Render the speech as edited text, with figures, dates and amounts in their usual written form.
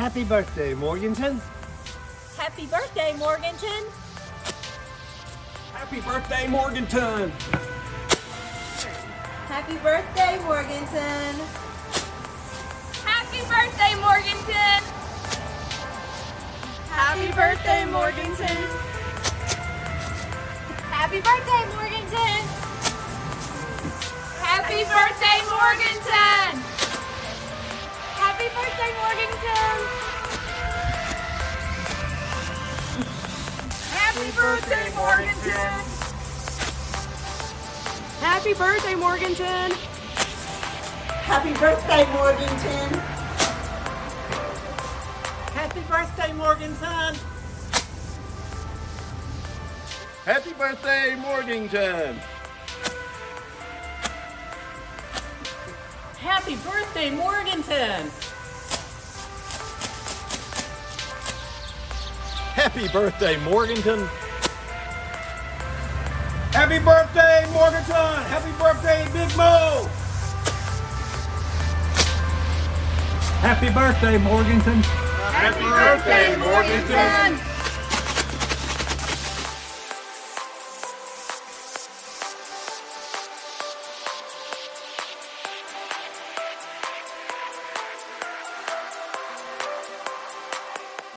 Happy birthday, Morganton. Happy birthday, Morganton. Happy birthday, Morganton. Happy birthday, Morganton. Happy birthday, Morganton. Happy birthday, Morganton. Happy birthday, Morganton. Happy birthday, Morganton. Happy birthday, Morganton. Happy birthday, Morganton. Happy birthday, Morganton. Happy birthday, Morganton. Happy birthday, Morganton. Happy birthday, Morganton. Happy birthday, Morganton. Happy birthday, Morganton. Happy birthday, Morganton. Happy birthday, Big Mo. Happy birthday, Morganton. Happy birthday, Morganton.